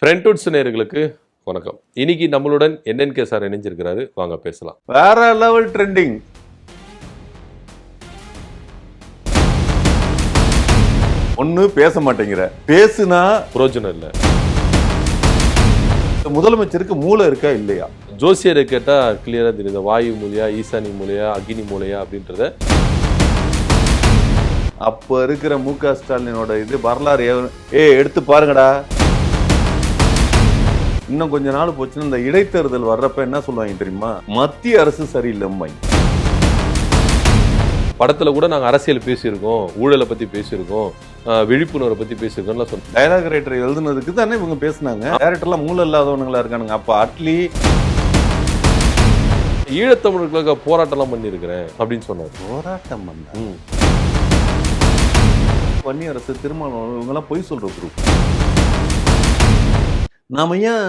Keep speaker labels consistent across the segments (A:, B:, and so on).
A: ஃப்ரெண்ட்வுட்ஸ் நேயர்களுக்கு வணக்கம். இன்னைக்கு நம்மளுடன் NNK சார் இணைஞ்சிருக்கிறாரு. வாங்க பேசலாம்.
B: வேற லெவல் ட்ரெண்டிங். ஒண்ணு பேச மாட்டேங்கிற, பேசுனா
A: புரோஜனம் இல்லை.
B: முதலமைச்சருக்கு மூளை இருக்கா இல்லையா?
A: ஜோசியரை கேட்டா கிளியரா தெரியுது. வாயு மூலையா, ஈசானி மூலையா, அக்னி மூலையா அப்படின்றத.
B: அப்ப இருக்கிற MK ஸ்டாலினோட இது வரலாறு எடுத்து பாருங்கடா. இன்னும் கொஞ்ச நாள் போச்சுன்னா இந்த இடைத்தேர்தல் வர்றப்ப என்ன சொல்லுவாங்க தெரியுமா? மத்திய அரசு சரியில்லைம்மை.
A: படத்துல கூட நாங்க அரசியல் பேசியிருக்கோம், ஊழலை பத்தி பேசியிருக்கோம், விழிப்புணர்வை பத்தி பேசியிருக்கோம்லாம் சொன்னோம்.
B: டயலாக் ரைட்டர் எழுதுனதுக்கு தானே இவங்க பேசினாங்க. டேரக்டர்லாம் மூளை இல்லாதவனுங்களா இருக்கானுங்க. அப்ப அட்லி
A: ஈழத்தமிழர்களுக்கு போராட்டம்லாம் பண்ணியிருக்கிறேன் அப்படின்னு சொன்னார்.
B: போராட்டம் பண்ண வன்னி அரசு திருமணம் இவங்கெல்லாம் பொய் சொல்ற குரூப். நாம ஏன்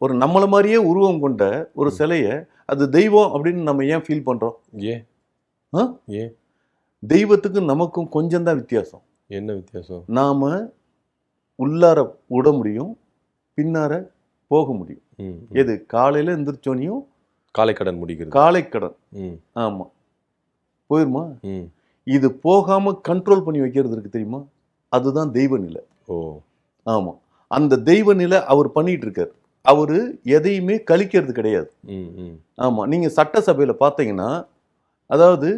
B: ஒரு நம்மள மாதிரியே உருவம் கொண்ட ஒரு சிலையை அது தெய்வம் அப்படின்னு நம்ம ஏன் ஃபீல் பண்றோம்?
A: ஏன் ஏன்
B: தெய்வத்துக்கும் நமக்கும் கொஞ்சம் தான் வித்தியாசம்.
A: என்ன வித்தியாசம்?
B: நாம உள்ளார விட முடியும், பின்னார போக முடியும். எது காலையில எந்திரிச்சோனையும்
A: காலை கடன் முடிக்கிறது.
B: காலை கடன். ஆமா, போயிருமா? இது போகாம கண்ட்ரோல் பண்ணி வைக்கிறது இருக்கு தெரியுமா? அதுதான் தெய்வ நிலை.
A: ஓ
B: ஆமா, அந்த தெய்வ நிலை அவர் பண்ணிட்டு இருக்காரு. அவரு எதையுமே கழிக்கிறது கிடையாது. ஆமா, நீங்க சட்டசபையில பாத்தீங்கன்னா, அதாவது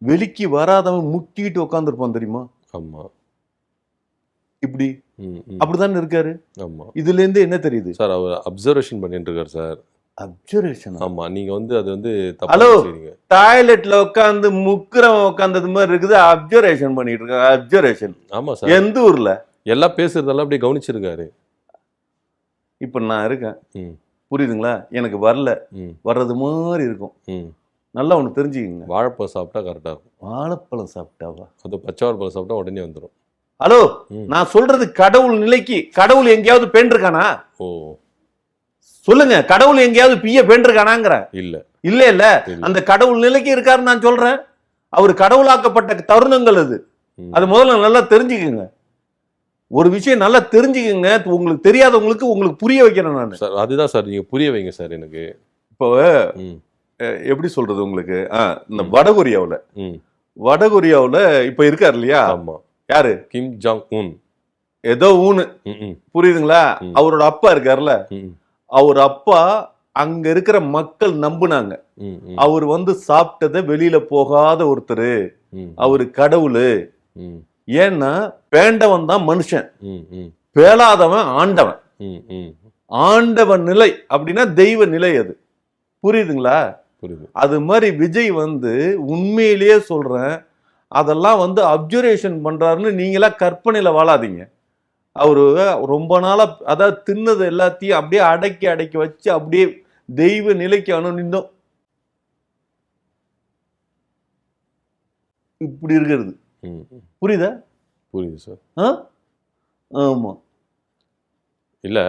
B: வெளிக்கு வராதவன் முக்கிட்டு உட்காந்துருப்பான் தெரியுமா?
A: ஆமா,
B: இப்படி அப்படிதான் இருக்காரு.
A: ஆமா,
B: இதுல இருந்து என்ன தெரியுது
A: சார்? அவர் அப்சர்வேஷன் பண்ணிட்டு இருக்காரு சார்.
B: அப்சர்வேஷன்.
A: ஆமா, நீங்க அது
B: ஹலோ, டாய்லெட்ல உட்காந்து முக்குறவன் உட்கார்ந்தது மாதிரி இருக்குது. அப்சர்வேஷன் பண்ணிட்டு இருக்காங்க. அப்சர்வேஷன்.
A: ஆமா சார்.
B: எந்த ஊர்ல
A: எல்லாம் பேசுறதெல்லாம் அப்படியே கவனிச்சிருக்காரு.
B: இப்ப நான் இருக்கேன், புரியுதுங்களா? எனக்கு வரல, வர்றது மாதிரி இருக்கும். நல்லா ஒண்ணு தெரிஞ்சுக்கங்க.
A: வாழைப்பழம் சாப்பிட்டா கரெக்டா இருக்கும்.
B: வாழைப்பழம் சாப்பிட்டாவா?
A: அது பச்சை வாழைப்பழம் சாப்பிட்டா உடனே வந்துடும்.
B: ஹலோ, நான் சொல்றது கடவுள் நிலைக்கு. கடவுள் எங்கேயாவது பெண்டிருக்கானா?
A: ஓ
B: சொல்லுங்க, கடவுள் எங்கேயாவது பிய பெண்டிருக்கானாங்கிற?
A: இல்ல
B: இல்ல இல்ல, அந்த கடவுள் நிலைக்கு இருக்காருன்னு நான் சொல்றேன். அவர் கடவுளாக்கப்பட்ட தருணங்கள் அது. அது முதல்ல நல்லா தெரிஞ்சுக்குங்க. ஒரு விஷயம் நல்லா தெரிஞ்சுக்குங்க. உங்களுக்கு தெரியாதவங்களுக்கு உங்களுக்கு புரிய வைக்கிறேன் நான்
A: சார். அதுதான் சார், நீங்க புரிய வைங்க சார் எனக்கு.
B: இப்போ எப்படி சொல்றது உங்களுக்கு? இந்த வடகொரியாவுல இப்ப இருக்காரு இல்லையா?
A: ஆமா.
B: யாரு?
A: Kim Jong Un.
B: ஏதோ ஊனு, புரியுதுங்களா? அவரோட அப்பா இருக்காருல்ல, அவர் அப்பா அங்க இருக்கிற மக்கள் நம்புனாங்க. அவர் சாப்பிட்டதை வெளியில போகாத ஒருத்தர், அவரு கடவுள். ஏன்னா பேண்டவன் தான் மனுஷன், பேளாதவன் ஆண்டவன். ஆண்டவன் நிலை அப்படின்னா தெய்வ நிலை. அது புரியுதுங்களா? அது மாதிரி விஜய் உண்மையிலேயே சொல்றேன், அதெல்லாம் அப்சர்வேஷன் பண்றாருன்னு நீங்களா கற்பனையில வாழாதீங்க. அவரு ரொம்ப நாளா அதாவது தின்னது எல்லாத்தையும் அப்படியே அடக்கி வச்சு அப்படியே தெய்வ நிலைக்கு நின்றோம். இப்படி இருக்கிறது. புரியுதா?
A: புரியுது சார்.
B: ஆமா.
A: இல்ல,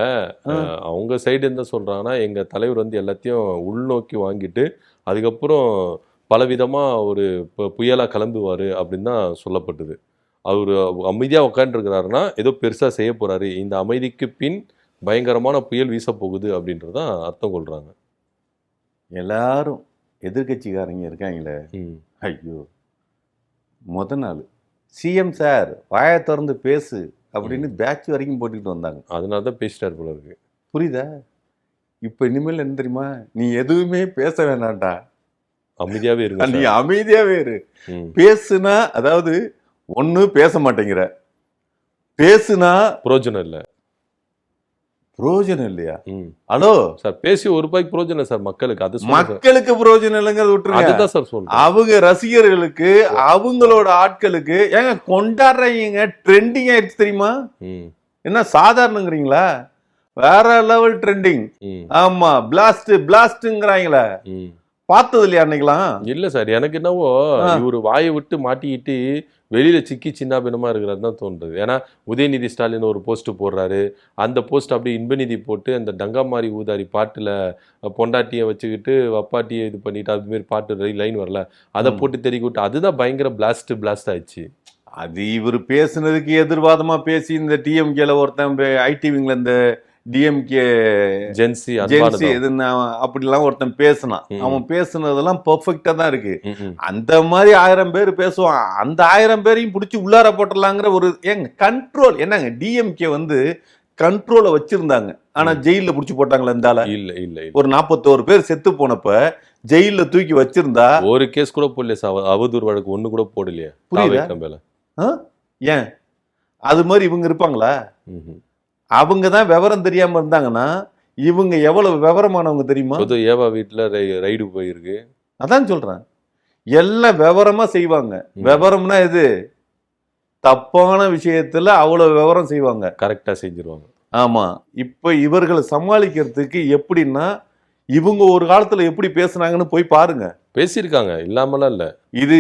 A: அவங்க சைடு என்ன சொல்றாங்கன்னா, எங்க தலைவர் எல்லாத்தையும் உள்நோக்கி வாங்கிட்டு அதுக்கப்புறம் பலவிதமா ஒரு புயலா கிளம்புவாரு அப்படின்னு தான் சொல்லப்பட்டது. அவரு அமைதியா உட்காந்துருக்கிறாருன்னா ஏதோ பெருசா செய்ய போறாரு, இந்த அமைதிக்கு பின் பயங்கரமான புயல் வீச போகுது அப்படின்றதான் அர்த்தம் கொள்றாங்க
B: எல்லாரும். எதிர்கட்சிக்காரங்க இருக்காங்களே, ஐயோ, முத நாள் சிஎம் சார் வாயை திறந்து பேசு அப்படின்னு பேட்ச் வரைக்கும் போட்டுக்கிட்டு வந்தாங்க.
A: அதனால தான் பேசிட்டாரு போல இருக்கு.
B: புரியுதா? இப்ப இனிமேல் என்ன தெரியுமா? நீ எதுவுமே பேச வேணாம்டா,
A: அமைதியாவே இருக்கு.
B: நீ அமைதியாவே இரு. பேசுனா, அதாவது ஒண்ணு பேச மாட்டேங்கிற, பேசுனா
A: புரோஜனம் இல்ல.
B: புரோஜனம் இல்லையா? ஹலோ
A: சார், பேசி ஒரு ரூபாய்க்கு புரோஜனம் இல்லை சார் மக்களுக்கு. அது
B: மக்களுக்கு புரோஜனம் இல்லைங்கிறத விட்டுருங்க.
A: அதுதான் சார் சொல்றேன்.
B: அவங்க ரசிகர்களுக்கு, அவங்களோட ஆட்களுக்கு ஏங்க கொண்டாடுறீங்க. ட்ரெண்டிங் ஆயிடுச்சு தெரியுமா? என்ன சாதாரணங்கிறீங்களா? வேற லெவல் ட்ரெண்டிங். ஆமா, பிளாஸ்ட்ங்கிறாங்களே, பார்த்தது இல்லையா அன்னைக்கெல்லாம்?
A: இல்ல சார், எனக்கு என்னவோ இவரு வாயை விட்டு மாட்டிக்கிட்டு வெளியில சிக்கி சின்னாபின்னமா இருக்கிறது தான் தோன்றுது. ஏன்னா உதயநிதி ஸ்டாலின் ஒரு போஸ்ட் போடுறாரு, அந்த போஸ்ட் அப்படியே இன்பநிதி போட்டு அந்த டங்காமாரி ஊதாரி பாட்டுல பொண்டாட்டியை வச்சுக்கிட்டு வப்பாட்டியை இது பண்ணிட்டு அது மாதிரி பாட்டு லைன் வரல, அதை போட்டு தெரிய விட்டு அதுதான் பயங்கர பிளாஸ்ட் ஆயிடுச்சு.
B: அது இவர் பேசுனதுக்கு எதிர்வாதமா பேசி இந்த டிஎம்கேல ஒருத்தன் ஐடி விங்ல இந்த டிஎம்கே
A: ஜென்சி
B: ஜென்சி இதுன்னு அப்படிலாம் ஒருத்தன் பேசினான். அவன் பேசுனதெல்லாம் பெர்ஃபெக்டா தான் இருக்கு. அந்த மாதிரி 1000 பேர் பேசுவான். அந்த 1000 பேரையும் பிடிச்சி உள்ளார போட்டுடலாங்கிற ஒரு கண்ட்ரோல் என்னங்க. டிஎம்கே வந்து கண்ட்ரோலை வச்சிருந்தாங்க. ஆனா ஜெயில புடிச்சு போட்டாங்களா இருந்தால
A: இல்ல இல்ல
B: ஒரு 41 பேர் செத்து போனப்ப ஜெயில தூக்கி வச்சிருந்தா
A: ஒரு கேஸ் கூட போடலையா? அவதூறு வழக்கு ஒண்ணு கூட போடலையா?
B: புரியுதா? ஏன் அது மாதிரி இவங்க இருப்பாங்களா? அவங்க தான் விவரம் தெரியாம இருந்தாங்கன்னா இவங்க எவ்வளவு விவரமானவங்க தெரியுமா?
A: ஏவா வீட்டுல ரைடு போயிருக்கு.
B: அதான் சொல்றேன், எல்லாம் விவரமா செய்வாங்க. விவரம்னா எது? தப்பான விஷயத்துல அவ்வளவு விவரம் செய்வாங்க,
A: கரெக்டா செஞ்சிருவாங்க.
B: ஆமா. இப்ப இவர்களை சமாளிக்கிறதுக்கு எப்படின்னா, இவங்க ஒரு காலத்துல எப்படி பேசுனாங்கன்னு போய் பாருங்க.
A: பேசியிருக்காங்க, இல்லாமலாம் இல்ல.
B: இது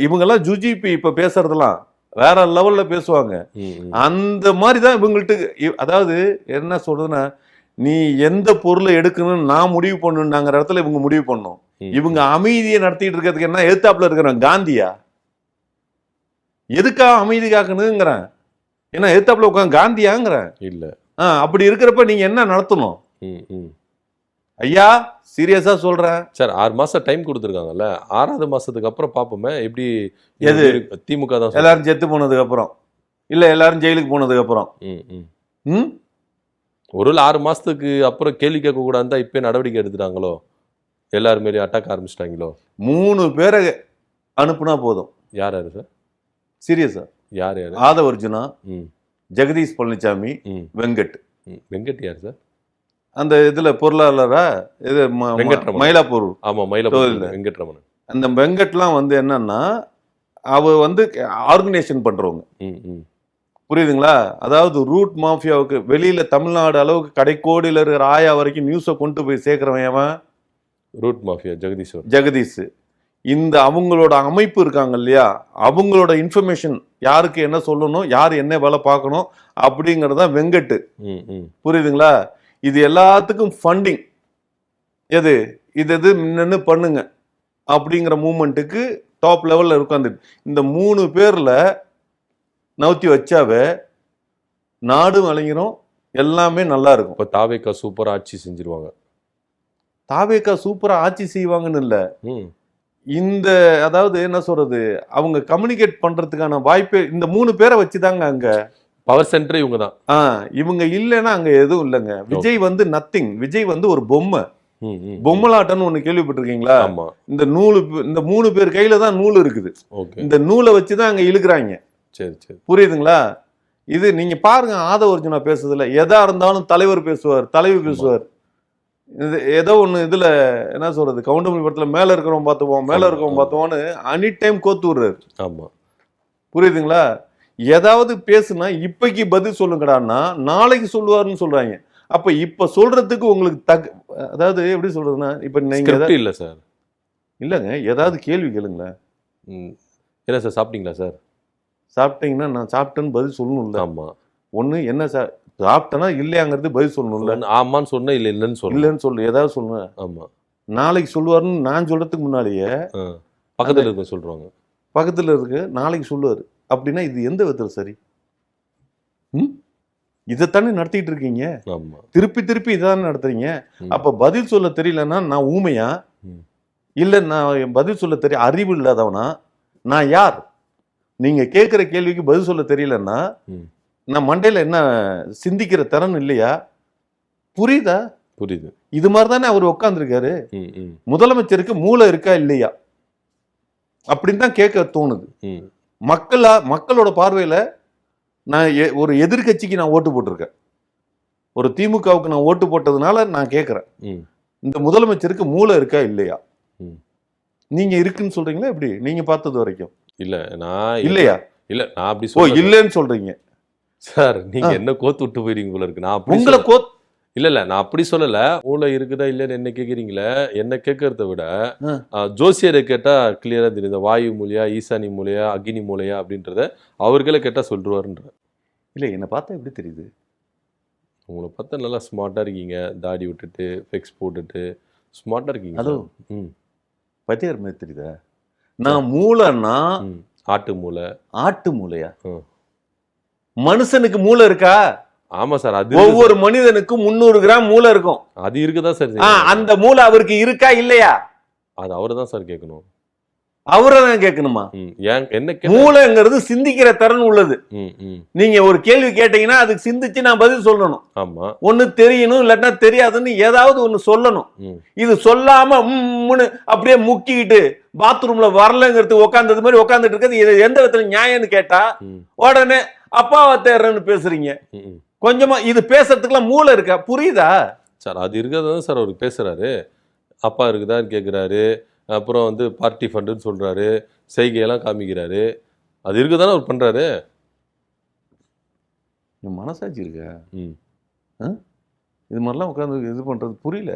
B: இவங்கெல்லாம் ஜுஜிபி இப்ப பேசுறதெல்லாம் வேற லெவல்ல பேசுவாங்க. அந்த மாதிரிதான் இவங்கள்ட்ட. அதாவது என்ன சொல்றதுன்னா, நீ எந்த பொருளை எடுக்கணும்னு நான் முடிவு பண்ணுங்கிற இடத்துல இவங்க முடிவு பண்ணும். இவங்க அமைதியை நடத்திட்டு இருக்கிறதுக்கு என்ன எதிர்த்தாப்புல இருக்கிறான் காந்தியா? எதுக்கா அமைதி காக்கணுங்கிறேன். ஏன்னா எதிர்த்தாப்புல உட்காந்து காந்தியாங்கிறேன் இல்ல. அப்படி இருக்கிறப்ப நீங்க என்ன நடத்தணும்? ஐயா சீரியஸா சொல்றேன்
A: சார். 6 மாசம் டைம் கொடுத்துருக்காங்கல்ல, 6வது மாசத்துக்கு அப்புறம் பாப்போமே எப்படி.
B: எது
A: திமுக தான்
B: எல்லாரும் செத்து போனதுக்கு அப்புறம் இல்ல எல்லாரும் ஜெயிலுக்கு போனதுக்கு அப்புறம்.
A: ஒரு 6 மாசத்துக்கு அப்புறம் கேள்வி கேட்க கூடாது தான் இப்ப நடவடிக்கை எடுத்துட்டாங்களோ, எல்லாரும் மேலேயும் அட்டாக் ஆரம்பிச்சிட்டாங்களோ.
B: 3 பேரை அனுப்புனா போதும்.
A: யார் யாரு சார்?
B: சீரியஸா
A: யார் யாரு?
B: ஆதவர்ஜுனா, ஜெகதீஷ் பழனிசாமி, வெங்கட்.
A: வெங்கட் யார் சார்?
B: அந்த இதுல பொருளாளரா இது மயிலாப்பூர்.
A: ஆமா மயிலாப்பூர் வெங்கட்ரமணன்.
B: அந்த வெங்கட்லாம் வந்து என்னன்னா அவ வந்து ஆர்கனைசேஷன் பண்றவங்க. புரியுதுங்களா? அதாவது ரூட் மாஃபியாவுக்கு வெளியில தமிழ்நாடு அளவுக்கு கடைக்கோடியில் இருக்கிற ஆயா வரைக்கும் நியூஸை கொண்டு போய் சேர்க்கிறவன்
A: ரூட் மாஃபியா
B: ஜெகதீஷ். இந்த அவங்களோட அமைப்பு இருக்காங்க இல்லையா, அவங்களோட இன்ஃபர்மேஷன் யாருக்கு என்ன சொல்லணும், யார் என்ன வேலை பார்க்கணும் அப்படிங்கறத வெங்கட்டு. புரியுதுங்களா? இது எல்லாத்துக்கும் ஃபண்டிங் எது இது நின்று பண்ணுங்க அப்படிங்கிற மூமெண்ட்டுக்கு டாப் லெவல்ல உட்காந்து இந்த 3 பேர்ல நவுத்தி வச்சாவே நாடு வழங்கிரும், எல்லாமே நல்லா இருக்கும்.
A: இப்போ தாவேகா சூப்பரா ஆட்சி செஞ்சிருவாங்க.
B: தாவேகா சூப்பரா ஆட்சி செய்வாங்கன்னு இல்லை, இந்த அதாவது என்ன சொல்றது, அவங்க கம்யூனிகேட் பண்றதுக்கான வாய்ப்பே இந்த 3 பேரை வச்சுதாங்க. அங்க
A: பவர் சென்டர் இவங்க தான்.
B: இவங்க இல்லைன்னா அங்க எதுவும் இல்லைங்க. விஜய் வந்து நத்திங். விஜய் வந்து ஒரு பொம்மை, பொம்மலாட்டம்னு ஒண்ணு கேள்விப்பட்டிருக்கீங்களா? இந்த 3 பேர் கையில தான் நூல் இருக்குது. இந்த நூலை வச்சுதான் அங்க இழுக்கிறாங்க.
A: சரி சரி,
B: புரியுதுங்களா? இது நீங்க பாருங்க, ஆதவர்ஜுனா பேசுறதுல எதா இருந்தாலும் தலைவர் பேசுவார், தலைவர் பேசுவார். இது ஏதோ ஒண்ணு இதுல என்ன சொல்றது, கவுண்டமணி படத்துல மேல இருக்கிறவன் பார்த்துவோம் மேல இருக்கிறவன் பார்த்துவோன்னு அனி டைம் கோத்து விடுறாரு.
A: ஆமா,
B: புரியுதுங்களா? ஏதாவது பேசுனா இப்பைக்கு பதில் சொல்லுங்கடான்னா நாளைக்கு சொல்லுவாருன்னு சொல்றாங்க. அப்ப இப்ப சொல்றதுக்கு உங்களுக்கு அதாவது எப்படி சொல்றதுன்னா, இப்ப நீங்க
A: இல்ல சார்
B: இல்லங்க, ஏதாவது கேள்வி கேளுங்களேன்.
A: என்ன சார் சாப்பிட்டீங்களா சார்?
B: சாப்பிட்டீங்கன்னா நான் சாப்பிட்டேன்னு பதில் சொல்லணும்ல.
A: ஆமா,
B: ஒண்ணு என்ன சாப்பிட்டேன்னா இல்லையாங்கிறது பதில் சொல்லணும்ல.
A: ஆமான்னு சொன்ன இல்ல இல்லைன்னு சொல்லு,
B: இல்லைன்னு சொல்லு, ஏதாவது சொல்லுங்க.
A: ஆமா, நாளைக்கு
B: சொல்லுவாருன்னு நான் சொல்றதுக்கு முன்னாடியே
A: பக்கத்துல இருக்க சொல்றாங்க,
B: பக்கத்துல இருக்கு நாளைக்கு சொல்லுவாரு. அப்படின்னா இது எந்த விதத்துல சரி? இதைத்தானே நடத்திட்டு இருக்கீங்க. திருப்பி திருப்பி இதானே நடத்துறீங்க. அப்ப பதில் சொல்ல தெரியலன்னா நான் ஊமையா, இல்ல நான் பதில் சொல்ல தெரிய அறிவு இல்லாதவனா, நான் யார்? நீங்க கேட்கிற கேள்விக்கு பதில் சொல்ல தெரியலன்னா நான் மண்டையில என்ன சிந்திக்கிற திறன் இல்லையா? புரியுதா?
A: புரியுது.
B: இது மாதிரி தானே அவர் உட்கார்ந்துருக்காரு. முதலமைச்சருக்கு மூளை இருக்கா இல்லையா அப்படின்னு தான் கேட்க தோணுது. மக்களோட பார்வையில நான் ஒரு எதிர்கட்சிக்கு நான் ஓட்டு போட்டிருக்கேன், ஒரு திமுகவுக்கு நான் ஓட்டு போட்டதுனால நான் கேட்கிறேன், இந்த முதலமைச்சருக்கு மூளை இருக்கா இல்லையா? நீங்க இருக்குன்னு சொல்றீங்களா? எப்படி நீங்க பார்த்தது வரைக்கும்?
A: இல்ல நான்
B: இல்லையா?
A: இல்ல நான் அப்படி
B: இல்லைன்னு சொல்றீங்க
A: சார். நீங்க என்ன கோத்து விட்டு போயிருங்க போல இருக்கு. நான்
B: உங்களை
A: இல்ல நான் அப்படி சொல்லல. மூளை இருக்குதா இல்லைன்னு என்ன கேக்குறீங்களே, என்ன கேட்கறத விட ஜோசியரை கேட்டா கிளியரா தெரியுது. வாயு மூலையா, ஈசானி மூலையா, அக்னி மூலையா அப்படின்றத அவர்களே கேட்டா சொல்றாருன்ற.
B: இல்ல என்ன பார்த்தா எப்படி தெரியுது?
A: உங்களை பார்த்தா நல்லா ஸ்மார்ட்டா இருக்கீங்க, தாடி விட்டுட்டு ஃபெக்ஸ் போட்டுட்டு ஸ்மார்ட்டா இருக்கீங்க.
B: அதோ பத்தியார் மாதிரி தெரியுதா? நான் மூளைன்னா
A: ஆட்டு மூளை.
B: ஆட்டு மூளையா? மனுஷனுக்கு மூளை இருக்கா?
A: ஆமா சார், அது
B: ஒவ்வொரு மனிதனுக்கும் 300 கிராம் மூளை இருக்கும்.
A: அது இருக்குதான் சார் செய்யணும்.
B: அந்த மூளை அவருக்கு இருக்கா இல்லையா?
A: அது அவரை தான் சார் கேட்கணும்.
B: அவரை தான் கேட்கணுமா?
A: ஏன் என்ன
B: மூளைங்கிறது சிந்திக்கிற திறன் உள்ளது. நீங்க ஒரு கேள்வி கேட்டீங்கன்னா அதுக்கு சிந்திச்சு நான் பதில் சொல்லணும்.
A: ஆமா,
B: ஒண்ணு தெரியணும் இல்லாட்டா தெரியாதுன்னு ஏதாவது ஒண்ணு சொல்லணும். இது சொல்லாம அப்படியே முக்கிக்கிட்டு பாத்ரூம்ல வரலங்கிறது உட்கார்ந்தது மாதிரி உட்கார்ந்துட்டு இருக்கிறது இது எந்த விதத்துல நியாயம்னு கேட்டா உடனே அப்பாவை தேர்றேன்னு பேசுறீங்க. கொஞ்சமா இது பேசுறதுக்குலாம் மூளை இருக்கா? புரியுதா
A: சார்? அது இருக்கிறதான் சார் அவருக்கு பேசுறாரு. அப்பா இருக்குதான்னு கேட்குறாரு, அப்புறம் வந்து பார்ட்டி ஃபண்டுன்னு சொல்றாரு, செய்கையெல்லாம் காமிக்கிறாரு. அது இருக்குதானே அவர் பண்றாரு.
B: மனசாட்சி இருக்கா? இது மாதிரிலாம் உட்காந்து இது பண்றது புரியல.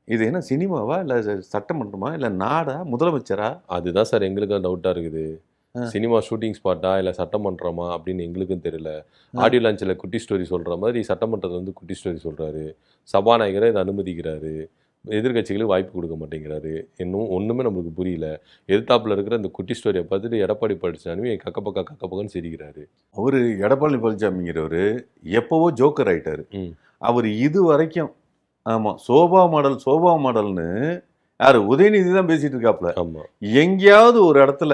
B: இது என்ன சினிமாவா இல்ல சட்டமன்றமா இல்ல நாடா முதலமைச்சரா? அதுதான்
A: சார் எங்களுக்கும் டவுட்டா இருக்குது. சினிமா ஷூட்டிங் ஸ்பாட்டா இல்லை சட்டமன்றமா அப்படின்னு எங்களுக்கும் தெரியல. ஆடியோ லான்ச்சில் குட்டி ஸ்டோரி சொல்கிற மாதிரி சட்டமன்றத்தில் வந்து குட்டி ஸ்டோரி சொல்கிறாரு. சபாநாயகரை இதை அனுமதிக்கிறாரு. எதிர்கட்சிகளுக்கு வாய்ப்பு கொடுக்க மாட்டேங்கிறாரு. இன்னும் ஒன்றுமே நம்மளுக்கு புரியல. எதிர்த்தாப்பில் இருக்கிற இந்த குட்டி ஸ்டோரியை பார்த்துட்டு எடப்பாடி பழனிசாமி கக்கப்பக்கன்னு சிரிக்கிறாரு.
B: அவர் எடப்பாடி பழனிசாமிங்கிறவர் எப்போவோ ஜோக்கர் ஆயிட்டாரு. அவர் இது வரைக்கும் ஆமாம் சோபா மாடல்னு யார் உதயநிதி தான் பேசிட்டு இருக்காப்புல.
A: ஆமாம்,
B: எங்கேயாவது ஒரு இடத்துல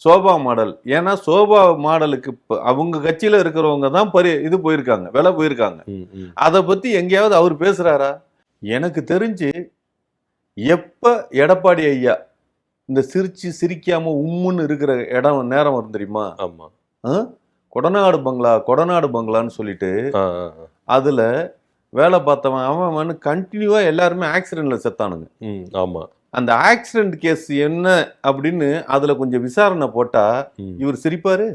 B: சோபா மாடல், ஏன்னா சோபா மாடலுக்கு அவங்க கட்சியில இருக்கிறவங்க தான் இது போயிருக்காங்க, விலை போயிருக்காங்க. அதை பத்தி எங்கேயாவது அவர் பேசுறாரா? எனக்கு தெரிஞ்சு எப்ப எடப்பாடி ஐயா இந்த சிரிக்காம உம்முன்னு இருக்கிற நேரம் வரும் தெரியுமா?
A: ஆமா,
B: கொடநாடு பங்களான்னு சொல்லிட்டு அதுல வேலை பார்த்தவன் அவன் கண்டினியூவா எல்லாருமே ஆக்சிடென்ட்ல செத்தானுங்க.
A: ஆமா,
B: அந்த ஆக்சிடென்ட் கேஸ் என்ன அப்படின்னு அதுல கொஞ்சம் விசாரணை போட்டா இவர் சிரிப்பாரு?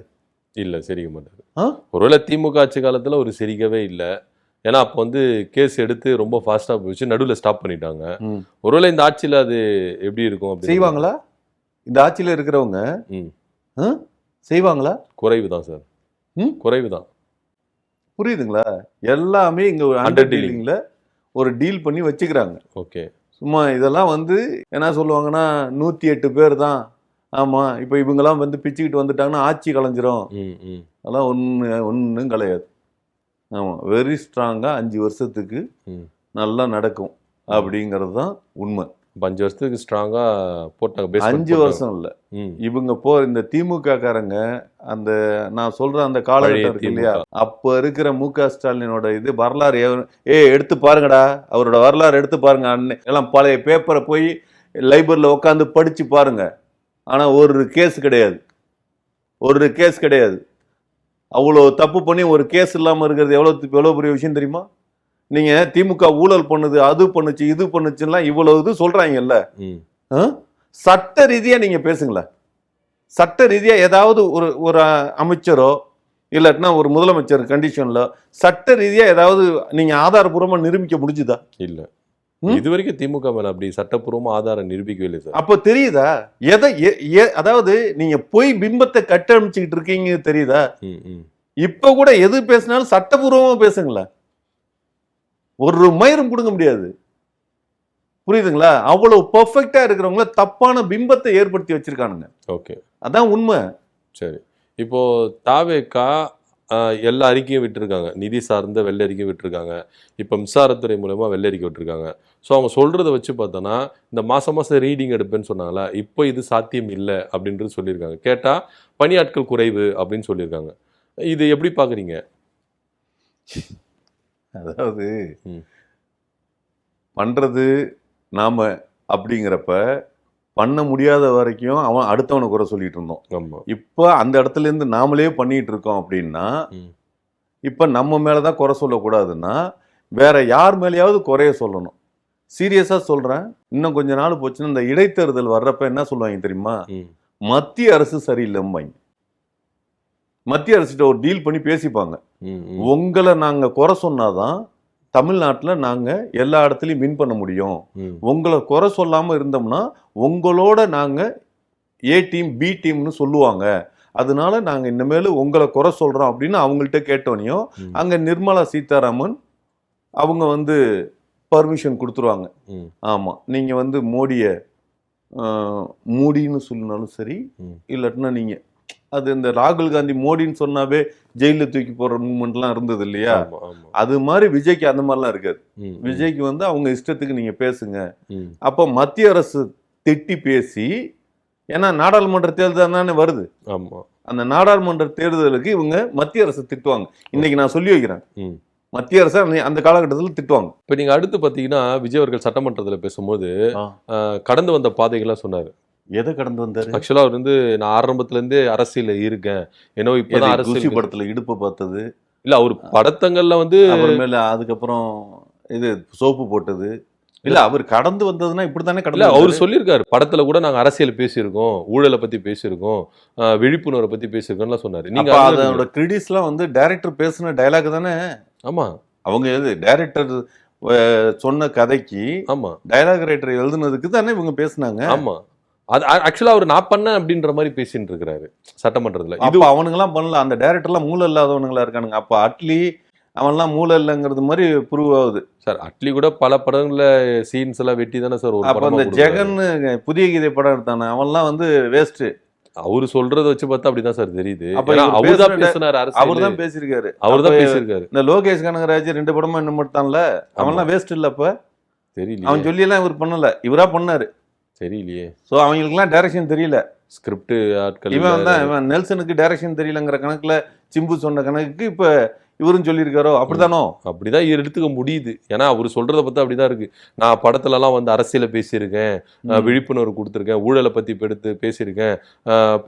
A: இல்ல, சிரிக்க மாட்டாரு. ஒருவேளை திமுக ஆட்சி காலத்துல ஒரு சிரிக்கவே இல்லை. ஏன்னா அப்போ வந்து கேஸ் எடுத்து ரொம்ப ஃபாஸ்டா போயிடுச்சு, நடுவில் ஸ்டாப் பண்ணிட்டாங்க. ஒருவேளை இந்த ஆட்சியில அது எப்படி இருக்கும்?
B: செய்வாங்களா? இந்த ஆட்சியில இருக்கிறவங்க செய்வாங்களா?
A: குறைவுதான் சார், குறைவுதான்.
B: புரியுதுங்களா? எல்லாமே இங்க ஒரு அண்டர் டீலிங்ல ஒரு டீல் பண்ணி வச்சுக்கிறாங்க.
A: ஓகே,
B: சும்மா இதெல்லாம் வந்து என்ன சொல்லுவாங்கன்னா 108 பேர் தான். ஆமா, இப்போ இவங்கெல்லாம் வந்து பிச்சுக்கிட்டு வந்துட்டாங்கன்னா ஆட்சி கலைஞ்சிரும். அதெல்லாம் ஒன்றும் கிடையாது. ஆமாம், வெரி ஸ்ட்ராங்கா 5 வருஷத்துக்கு நல்லா நடக்கும் அப்படிங்கிறது தான் உண்மை.
A: 5 வருஷத்துக்கு ஸ்ட்ராங்கா போட்டாங்க.
B: 5 வருஷம் இல்லை, இவங்க இந்த திமுக காரங்க அந்த நான் சொல்ற அந்த காலகட்டம் இருக்கு இல்லையா, அப்ப இருக்கிற மு.க. ஸ்டாலினோட இது வரலாறு எடுத்து பாருங்கடா, அவரோட வரலாறு எடுத்து பாருங்க. எல்லாம் பழைய பேப்பரை போய் லைப்ரரியில் உட்காந்து படிச்சு பாருங்க. ஆனா ஒரு கேஸ் கிடையாது. அவ்வளோ தப்பு பண்ணி ஒரு கேஸ் இல்லாமல் இருக்கிறது எவ்வளோ பெரிய விஷயம் தெரியுமா? நீங்க திமுக ஊழல் பண்ணுது, அது பண்ணுச்சு, இது பண்ணுச்சுலாம் இவ்வளவு இது சொல்றாங்கல்ல. சட்ட ரீதியா நீங்க பேசுங்களேன். சட்ட ரீதியா ஏதாவது ஒரு அமைச்சரோ இல்லாட்டினா ஒரு முதலமைச்சர் கண்டிஷன்ல சட்ட ரீதியா ஏதாவது நீங்க ஆதாரபூர்வமா நிரூபிக்க முடிஞ்சுதா?
A: இல்ல, இது வரைக்கும் திமுக மேல அப்படி சட்டப்பூர்வமா ஆதாரம் நிரூபிக்கவே இல்லை சார்.
B: அப்போ தெரியுதா அதாவது நீங்க போய் பிம்பத்தை கட்டமைச்சுக்கிட்டு இருக்கீங்க தெரியுதா? இப்ப கூட எது பேசினாலும் சட்டப்பூர்வமா பேசுங்களேன். ஒரு மயிரும் கொடுக்க முடியாது. புரியுதுங்களா? அவ்வளவு பெர்ஃபெக்டா இருக்கிறவங்கள தப்பான பிம்பத்தை ஏற்படுத்தி வச்சிருக்கானுங்க.
A: ஓகே,
B: அதான் உண்மை.
A: சரி, இப்போ தாவேகா எல்லா அறிக்கையும் விட்டுருக்காங்க, நிதி சார்ந்த வெள்ளை அறிக்கை விட்டுருக்காங்க, இப்போ மின்சாரத்துறை மூலமா வெள்ளை அறிக்கை விட்டுருக்காங்க. ஸோ அவங்க சொல்றதை வச்சு பார்த்தோன்னா இந்த மாசம் ரீடிங் எடுப்பேன்னு சொன்னாங்களா, இப்போ இது சாத்தியம் இல்லை அப்படின்றது சொல்லியிருக்காங்க. கேட்டா பணியாட்கள் குறைவு அப்படின்னு சொல்லியிருக்காங்க. இது எப்படி பாக்குறீங்க?
B: அதாவது பண்றது நாம அப்படிங்கிறப்ப பண்ண முடியாத வரைக்கும் அவன் அடுத்தவனை குறை சொல்லிட்டு இருந்தோம். இப்ப அந்த இடத்துல இருந்து நாமளே பண்ணிட்டு இருக்கோம் அப்படின்னா இப்ப நம்ம மேலதான் குறை சொல்லக்கூடாதுன்னா வேற யார் மேலேயாவது குறைய சொல்லணும். சீரியஸா சொல்றேன். இன்னும் கொஞ்ச நாள் போச்சுன்னா இந்த இடைத்தேர்தல் வர்றப்ப என்ன சொல்லுவாங்க தெரியுமா? மத்திய அரசு சரியில்லைம்பாங்க. மத்திய அரசிட்ட ஒரு டீல் பண்ணி பேசிப்பாங்க. உங்களை நாங்க குறை சொன்னாதான் தமிழ்நாட்டில் நாங்க எல்லா இடத்துலையும் வின் பண்ண முடியும். உங்களை குறை சொல்லாம இருந்தோம்னா உங்களோட நாங்க ஏ டீம் பி டீம்னு சொல்லுவாங்க. அதனால நாங்க இனிமேல் உங்களை குறை சொல்றோம் அப்படின்னு அவங்கள்ட்ட கேட்டோனையும் அங்க நிர்மலா சீதாராமன் அவங்க வந்து பர்மிஷன் கொடுத்துருவாங்க. ஆமா, நீங்க வந்து மோடியை மூடின்னு சொல்லினாலும் சரி, இல்லாட்டினா நீங்க அது இந்த ராகுல் காந்தி மோடின்னு சொன்னாவே ஜெயில தூக்கி போடுற மூவ்மெண்ட்லாம் இருந்தது இல்லையா?
A: ஆமா ஆமா
B: அது மாதிரி விஜய்க்கு அந்த மாதிரிலாம் இருக்காது.
A: ம், ம்,
B: விஜய்க்கு வந்து அவங்க இஷ்டத்துக்கு நீங்க பேசுங்க.
A: ம்.
B: அப்போ மத்திய அரசு திட்டி பேசி, ஏன்னா நாடாளுமன்ற தேர்தல் தானே வருது.
A: ஆமா
B: அந்த நாடாளுமன்ற தேர்தலுக்கு இவங்க மத்திய அரசு திட்டுவாங்க. இன்னைக்கு நான் சொல்லி வைக்கிறேன்,
A: ம்.
B: மத்திய அரசு அந்த காலகட்டத்தில் திட்டுவாங்க.
A: இப்ப நீங்க அடுத்து பாத்தீங்கன்னா விஜய் அவர்கள் சட்டமன்றத்துல பேசும்போது கடந்து வந்த பாதைகள்லாம் சொன்னாரு.
B: எதை கடந்து வந்தாரு?
A: ஆக்சுவலா அவர் வந்து நான் ஆரம்பத்துல இருந்தே அரசியல்ல இருக்கேன், ஏன்னோ இப்பதான்
B: குஷி
A: அரசியல்
B: படத்துல இடுப்பு பார்த்தது,
A: இல்ல அவர் படத்தங்கள்ல வந்து
B: அப்புறமேல அதுக்கப்புறம் இது சோப்பு போட்டது. இல்ல அவர் கடந்து வந்ததுன்னா இப்படித்தானே
A: இல்ல
B: கடந்து
A: அவர்
B: வந்தாரு.
A: சொல்லியிருக்காரு படத்துல கூட நாங்க அரசியல் பேசியிருக்கோம், ஊழலை பத்தி பேசியிருக்கோம், விழிப்புணர்வை பத்தி பேசியிருக்கோம்லாம் சொன்னாரு. நீங்க
B: அப்ப
A: அதுல
B: அதோட கிரெடிட்ஸ்லாம் வந்து டைரக்டர் பேசின டயலாக் தானே.
A: ஆமா
B: அவங்க எது டைரக்டர் சொன்ன கதைக்கு
A: ஆமா
B: டயலாக் ரைட்டர் எழுதுனதுக்கு தானே இவங்க பேசினாங்க.
A: ஆமா அது ஆக்சுவலா அவர் நான் பண்ணேன் அப்படின்ற மாதிரி பேசிட்டு இருக்கிறாரு சட்டமன்றத்துல. இது
B: இது அவனுங்கெல்லாம் பண்ணல, அந்த டைரக்டர்லாம் மூளை இல்லாதவனுங்களா இருக்கானுங்க. அப்ப அட்லி அவன்லாம் மூளை இல்லைங்கிறது மாதிரி ப்ரூவ் ஆகுது.
A: சார் அட்லி கூட பல படங்கள்ல சீன்ஸ் எல்லாம் வெட்டி தானே சார் ஒரு
B: அப்ப
A: படமா
B: அந்த
A: கொடுக்குறாரு.
B: ஜெகன் புதிய கீதை படம் எடுத்தானே அவன்லாம் வந்து வேஸ்ட்.
A: அவரு சொல்றத வச்சு பார்த்தா அப்படிதான் சார் தெரியுது.
B: அப்ப
A: ஏன்னா
B: இவர்
A: அவர்தான்
B: பேசுன
A: பேசினாரு அரசியல்,
B: அவர் தான் பேசியிருக்காரு.
A: அவர்தான்
B: அப்ப
A: பேசியிருக்காரு.
B: இந்த லோகேஷ் கனகராஜ் 2 படமா இன்னும் எடுத்தான்ல, அவன்லாம் வேஸ்ட் இல்ல. அப்ப
A: தெரியலையே
B: அவன் சொல்லியெல்லாம் இவர் பண்ணல, இவரா பண்ணாரு.
A: தெரியலையே
B: ஸோ அவங்களுக்குலாம் டைரக்ஷன் தெரியல.
A: ஸ்கிரிப்ட் ஆட்கள்
B: இவன் தான் இவன் நெல்சனுக்கு டைரக்ஷன் தெரியலங்கிற கணக்குல சிம்பு சொன்ன கணக்குக்கு இப்ப இவரும் சொல்லியிருக்காரோ? அப்படித்தானோ?
A: அப்படிதான் எடுத்துக்க முடியுது. ஏன்னா அவர் சொல்றத பார்த்தா அப்படிதான் இருக்கு. நான் படத்துல எல்லாம் வந்து அரசியலை பேசியிருக்கேன், விழிப்புணர்வு கொடுத்துருக்கேன், ஊழலை பத்தி எடுத்து பேசியிருக்கேன்,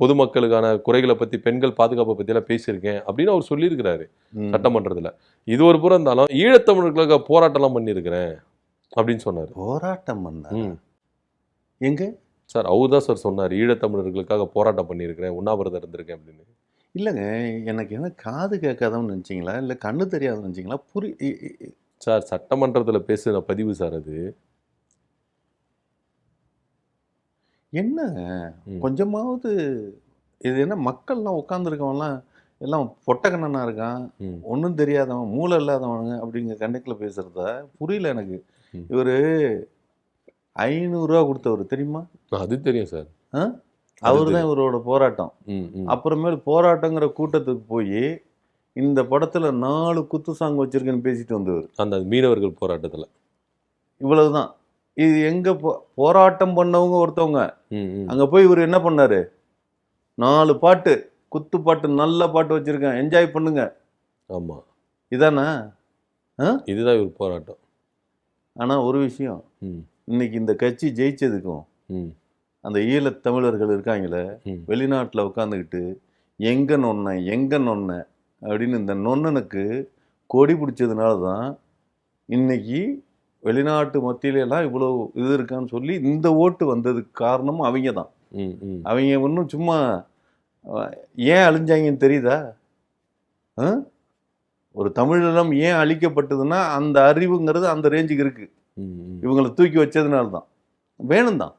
A: பொதுமக்களுக்கான குறைகளை பத்தி, பெண்கள் பாதுகாப்பை பத்தி எல்லாம் பேசியிருக்கேன் அப்படின்னு அவர் சொல்லியிருக்கிறாரு சட்டமன்றத்துல. இது ஒரு புறம் இருந்தாலும் ஈழத்தமிழர்களுக்காக போராட்டம்லாம் பண்ணியிருக்கிறேன் அப்படின்னு சொன்னாரு.
B: போராட்டம் பண்ண எங்க
A: சார் அவர் தான் சார் சொன்னார், ஈழத்தமிழர்களுக்காக போராட்டம் பண்ணியிருக்கிறேன், உண்ணாவிரதம் இருந்திருக்கேன் அப்படின்னு.
B: இல்லைங்க, எனக்கு என்ன காது கேட்காதவன்னு நினச்சிங்களா இல்லை கண்ணு தெரியாதுன்னு நினச்சிங்களா?
A: சார் சட்டமன்றத்தில் பேசுன பதிவு சார் அது.
B: என்னங்க கொஞ்சமாவது இது என்ன மக்கள்லாம் உட்காந்துருக்கவன்லாம் எல்லாம் பொட்டக்கண்ணனா இருக்கான், ஒன்றும் தெரியாதவன், மூளை இல்லாதவனுங்க அப்படிங்கிற கண்டக்கில் பேசுறதா புரியல எனக்கு. இவர் 500 ரூபா கொடுத்தவர் தெரியுமா?
A: அது தெரியும் சார்.
B: அவர் தான் இவரோட போராட்டம். அப்புறமேல் போராட்டங்கிற கூட்டத்துக்கு போய் இந்த படத்துல 4 குத்து சாங் வச்சிருக்கேன்னு பேசிட்டு வந்தவர்
A: அந்த மீனவர்கள் போராட்டத்துல.
B: இவ்வளவுதான். இது எங்க போராட்டம் பண்ணவங்க ஒருத்தவங்க அங்க போய் இவர் என்ன பண்ணாரு? 4 பாட்டு, குத்து பாட்டு, நல்ல பாட்டு வச்சிருக்கேன், என்ஜாய் பண்ணுங்க.
A: ஆமா
B: இதானா?
A: இதுதான் இவர் போராட்டம்.
B: ஆனா ஒரு விஷயம், இன்னைக்கு இந்த கட்சி ஜெயிச்சதுக்கும் அந்த ஈழத் தமிழர்கள் இருக்காங்களே வெளிநாட்டில் உட்காந்துக்கிட்டு எங்க நொன்ன அப்படின்னு இந்த நொன்னனுக்கு கொடி பிடிச்சதுனால தான் இன்னைக்கு வெளிநாட்டு மத்தியிலெல்லாம் இவ்வளோ இது இருக்கான்னு சொல்லி இந்த ஓட்டு வந்ததுக்கு காரணமும் அவங்க தான். அவங்க ஒன்றும் சும்மா ஏன் அழிஞ்சாங்கன்னு தெரியுதா? ஒரு தமிழீழம் ஏன் அழிக்கப்பட்டதுன்னா அந்த அறிவுங்கிறது அந்த ரேஞ்சுக்கு இருக்கு. இவங்களை தூக்கி வச்சதுனால தான், வேணும் தான்.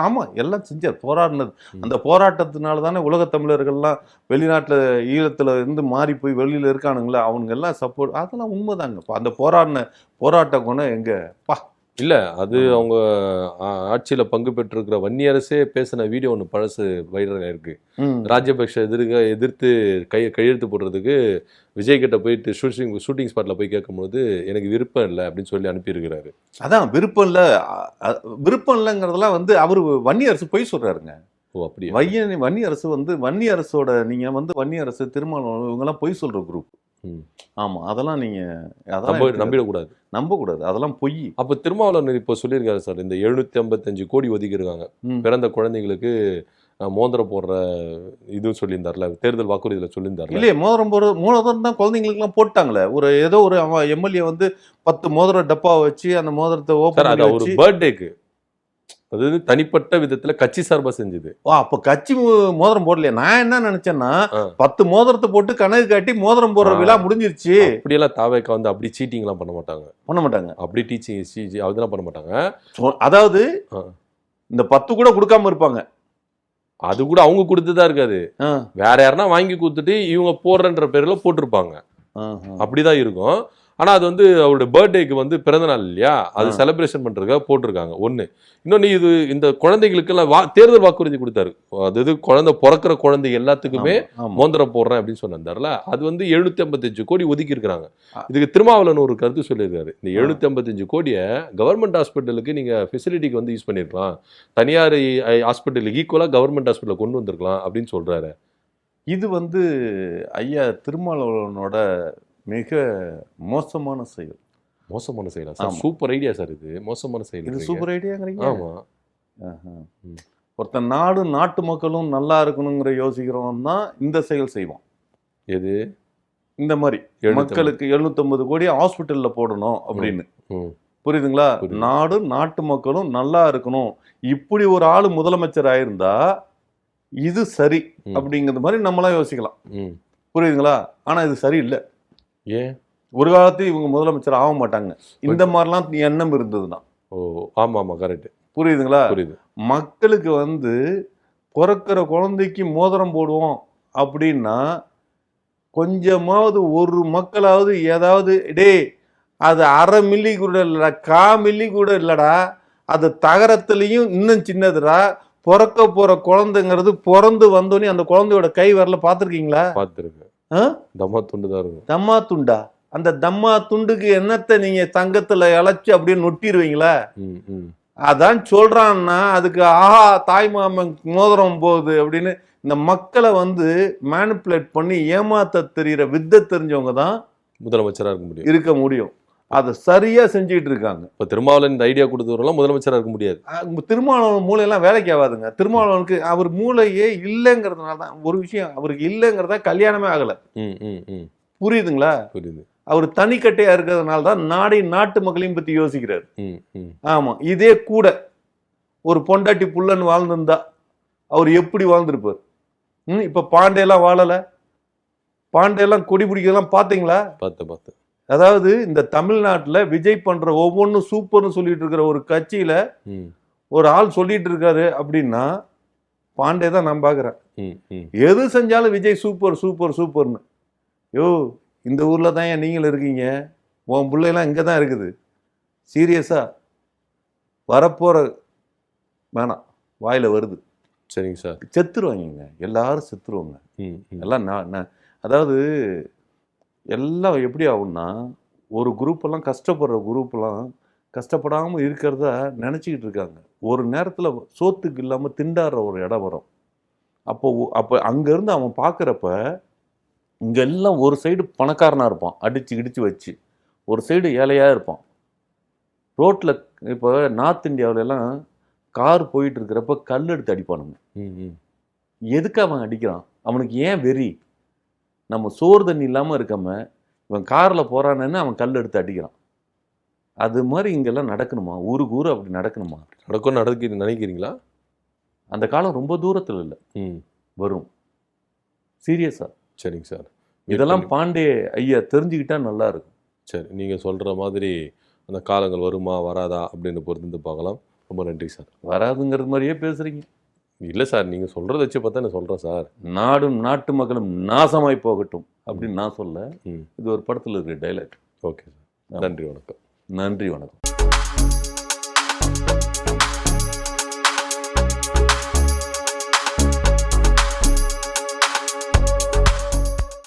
B: ஆமாம், எல்லாம் செஞ்சார், போராடினது. அந்த போராட்டத்தினால தானே உலகத் தமிழர்கள்லாம் வெளிநாட்டில் ஈழத்தில் இருந்து மாறி போய் வெளியில் இருக்கானுங்களே, அவனுங்க எல்லாம் சப்போர்ட். அதெல்லாம் உண்மைதாங்க. அந்த போராட்ட குணம் எங்க பா
A: இல்லை, அது அவங்க ஆட்சியில் பங்கு பெற்றிருக்கிற வன்னியரசே பேசின வீடியோ ஒன்று பழசு வைரலாக இருக்கு. ராஜபக்ஷ எதிர்த்து கையெழுத்து போடுறதுக்கு விஜய் கிட்ட போயிட்டு ஷூட்டிங் ஸ்பாட்டில் போய் கேட்கும்போது எனக்கு விருப்பம் இல்லை அப்படின்னு சொல்லி அனுப்பியிருக்கிறாரு.
B: அதான் விருப்பம் இல்லைங்கிறதெல்லாம் வந்து அவர் வன்னியரசு பொய் சொல்றாருங்க.
A: ஓ அப்படியே?
B: வன்னியரசு வந்து வன்னியரசோட நீங்கள் வந்து வன்னியரசு திருமணம் இவங்கெல்லாம் பொய் சொல்கிற குரூப். ஆமா, அதெல்லாம் நீங்க நம்பக்கூடாது, அதெல்லாம் பொய்.
A: அப்ப திருமாவளவன் இப்போ சொல்லியிருக்காரு சார், இந்த 755 கோடி ஒதுக்கியிருக்காங்க பிறந்த குழந்தைங்களுக்கு மோதிரம் போடுற இதுவும் சொல்லியிருந்தார்ல, தேர்தல் வாக்குறுதியில் சொல்லியிருந்தார்.
B: இல்லையே, மோதிரம் தான் குழந்தைங்களுக்கு எல்லாம் போட்டாங்களே. ஏதோ ஒரு எம்எல்ஏ வந்து 10 மோதிரம் டப்பா வச்சு அந்த மோதிரத்தை ஓப்பன்
A: பண்ணி ஒரு பர்த்டேக்கு, அது தனிப்பட்ட விதத்துல கட்சி சார்பா செஞ்சது.
B: அப்ப கட்சி மோதிரம் போடலையா? நான் என்ன நினைச்சேன்னா 10 மோதிரத்தை போட்டு கணக்கு காட்டி மோதிரம் போடுற விழா முடிஞ்சிருச்சு.
A: அப்படியெல்லாம் தாவேக்கா வந்து அப்படி சீட்டிங் எல்லாம் பண்ண மாட்டாங்க. அப்படி டீச்சிங் அதெல்லாம் பண்ண மாட்டாங்க.
B: அதாவது இந்த 10 கூட கொடுக்காம இருப்பாங்க.
A: அது கூட அவங்க கொடுத்துதான் இருக்காது, வேற யாருன்னா வாங்கி கொடுத்துட்டு இவங்க போடுறன்ற பேர்ல போட்டிருப்பாங்க. அப்படிதான் இருக்கும். ஆனா அது வந்து அவருடைய பர்த்டேக்கு வந்து பிறந்த நாள் இல்லையா, அது செலிப்ரேஷன் பண்றதுக்காக போட்டிருக்காங்க. ஒண்ணு. இன்னொன்னு, இது இந்த குழந்தைகளுக்கெல்லாம் தேர்தல் வாக்குறுதி கொடுத்தாரு. அதாவது குழந்தை பிறக்கிற குழந்தை எல்லாத்துக்குமே மோந்திரம் போடுறேன் அப்படின்னு சொன்னார்ல, அது வந்து 755 கோடி ஒதுக்கி இருக்கிறாங்க. இதுக்கு திருமாவளவன் ஒரு கருத்து சொல்லியிருக்காரு. இந்த 755 கோடியை கவர்மெண்ட் ஹாஸ்பிட்டலுக்கு நீங்க ஃபெசிலிட்டிக்கு வந்து யூஸ் பண்ணிருக்கலாம், தனியார் ஹாஸ்பிட்டலுக்கு ஈக்குவலா கவர்மெண்ட் ஹாஸ்பிட்டலை கொண்டு வந்திருக்கலாம் அப்படின்னு சொல்றாரு.
B: இது வந்து ஐயா திருமாவளவனோட மிக மோசமான செயல்.
A: மோசமான செயலா சார்? Super idea sir. இது மோசமான செயல்.
B: இது சூப்பர் ஐடியாங்கிறீங்க?
A: ஆமா.
B: ஒருத்தன் நாடு நாட்டு மக்களும் நல்லா இருக்கணுங்கிற யோசிக்கிறவன் தான் இந்த செயல் செய்வான்.
A: எது?
B: இந்த மாதிரி மக்களுக்கு 750 கோடி ஹாஸ்பிட்டல்ல போடணும் அப்படின்னு. புரியுதுங்களா? நாடு நாட்டு மக்களும் நல்லா இருக்கணும், இப்படி ஒரு ஆளு முதலமைச்சர் ஆயிருந்தா இது சரி அப்படிங்கிறது மாதிரி நம்மளாம் யோசிக்கலாம். புரியுதுங்களா? ஆனா இது சரியில்லை.
A: ஏன்?
B: ஒரு காலத்தில் இவங்க முதலமைச்சர் ஆக மாட்டாங்க இந்த மாதிரிலாம் எண்ணம் இருந்ததுன்னா.
A: ஓ ஆமா ஆமா, கரெக்ட்.
B: புரியுதுங்களா?
A: புரியுது.
B: மக்களுக்கு வந்து பிறக்கிற குழந்தைக்கு மோதிரம் போடுவோம் அப்படின்னா கொஞ்சமாவது ஒரு மக்களாவது ஏதாவது, டே அது 1/2 மில்லி கூட இல்லடா, 1/4 மில்லி கூட இல்லடா, அது தகரத்துலயும் இன்னும் சின்னதுடா, பிறக்க போற குழந்தைங்கிறது பிறந்து வந்தோடனே அந்த குழந்தையோட கை வரல பார்த்துருக்கீங்களா?
A: பார்த்துருக்கு. தம்மா துண்டு தான் இருக்கும்.
B: தம்மா துண்டா? அந்த தம்மா துண்டுக்கு என்னத்தை நீங்க தங்கத்துல இழைச்சு அப்படியே நொட்டிடுவீங்களா? அதான் சொல்றான்னா அதுக்கு ஆஹா தாய் மாமன் மோதிரம் போகுது அப்படின்னு இந்த மக்களை வந்து மேனிப்புலேட் பண்ணி ஏமாத்த தெரிகிற வித்தை தெரிஞ்சவங்க தான்
A: முதலமைச்சராக
B: இருக்க முடியும். அதை சரியா செஞ்சுட்டு இருக்காங்க.
A: இப்போ திருமாவளவன் இந்த ஐடியா கொடுத்தவரெல்லாம் முதலமைச்சராக இருக்க முடியாது.
B: திருமாவளவன் மூளையெல்லாம் வேலைக்கு ஆகாதுங்க. திருமாவளவனுக்கு அவர் மூளையே இல்லைங்கிறதுனால தான் ஒரு விஷயம், அவருக்கு இல்லைங்கிறதா கல்யாணமே ஆகலை. புரியுதுங்களா?
A: புரியுது.
B: அவர் தனிக்கட்டையா இருக்கிறதுனால தான் நாட்டு மக்களையும் பத்தி யோசிக்கிறாரு. ஆமா, இதே கூட ஒரு பொண்டாட்டி புள்ளன்னு வாழ்ந்திருந்தா அவர் எப்படி வாழ்ந்திருப்பார்? இப்ப பாண்டேலாம் வாழல. பாண்டேலாம் கொடி பிடிக்கிறதெல்லாம் பாத்தீங்களா?
A: பார்த்து
B: அதாவது இந்த தமிழ்நாட்டுல விஜய் பண்ற ஒவ்வொன்றும் சூப்பர்னு சொல்லிட்டு இருக்கிற ஒரு கட்சியில ஒரு ஆள் சொல்லிட்டு இருக்காரு அப்படின்னா பாண்டே தான் நான் பாக்குறேன். எது செஞ்சாலும் விஜய் சூப்பர் சூப்பர் சூப்பர்னு. யோ, இந்த ஊர்ல தான் ஏன் நீங்களும் இருக்கீங்க? உன் பிள்ளைலாம் இங்கே தான் இருக்குது. சீரியஸா வரப்போற வேணாம், வாயில வருது.
A: சரிங்க சார்.
B: செத்துருவாங்க, எல்லாரும் செத்துருவாங்க. எல்லாம் அதாவது எல்லாம் எப்படி ஆகும்னா, ஒரு குரூப்பெல்லாம் கஷ்டப்படுற குரூப்பெல்லாம் கஷ்டப்படாமல் இருக்கிறத நினச்சிக்கிட்டு இருக்காங்க. ஒரு நேரத்தில் சோத்துக்கு இல்லாமல் திண்டாடுற ஒரு இடம் வரும். அப்போ அங்கேருந்து அவன் பார்க்குறப்ப இங்கே எல்லாம் ஒரு சைடு பணக்காரனாக இருப்பான், அடித்து இடித்து வச்சு, ஒரு சைடு ஏழையாக இருப்பான். ரோட்டில் இப்போ நார்த் இந்தியாவிலலாம் கார் போயிட்டு இருக்கிறப்ப கல் எடுத்து அடிப்பானுங்க. எதுக்கு அவன் அடிக்கிறான்? அவனுக்கு ஏன் வெறி? நம்ம சோறு தண்ணி இல்லாமல் இருக்காம இவன் காரில் போகிறானேன்னு அவன் கல் எடுத்து அடிக்கிறான். அது மாதிரி இங்கெல்லாம் நடக்கணுமா? ஊருக்கு ஊர் அப்படி நடக்கணுமா?
A: நினைக்கிறீங்களா?
B: அந்த காலம் ரொம்ப தூரத்தில் இல்லை, வரும். சீரியஸா.
A: சரிங்க சார்.
B: இதெல்லாம் பாண்டே ஐயா தெரிஞ்சுக்கிட்டா நல்லா இருக்கும்.
A: சரி, நீங்கள் சொல்கிற மாதிரி அந்த காலங்கள் வருமா வராதா அப்படின்னு பொறுத்து பார்க்கலாம். ரொம்ப நன்றி சார்.
B: வராதுங்கிறது மாதிரியே பேசுகிறீங்க.
A: இல்லை சார், நீங்கள் சொல்கிறத வச்சு பார்த்தா நான் சொல்கிறேன் சார்.
B: நாடும் நாட்டு மக்களும் நாசமாய் போகட்டும் அப்படின்னு நான் சொல்ல, இது ஒரு படத்தில் இருக்கிற டைலாக்.
A: ஓகே சார், நன்றி வணக்கம்.
B: நன்றி வணக்கம்.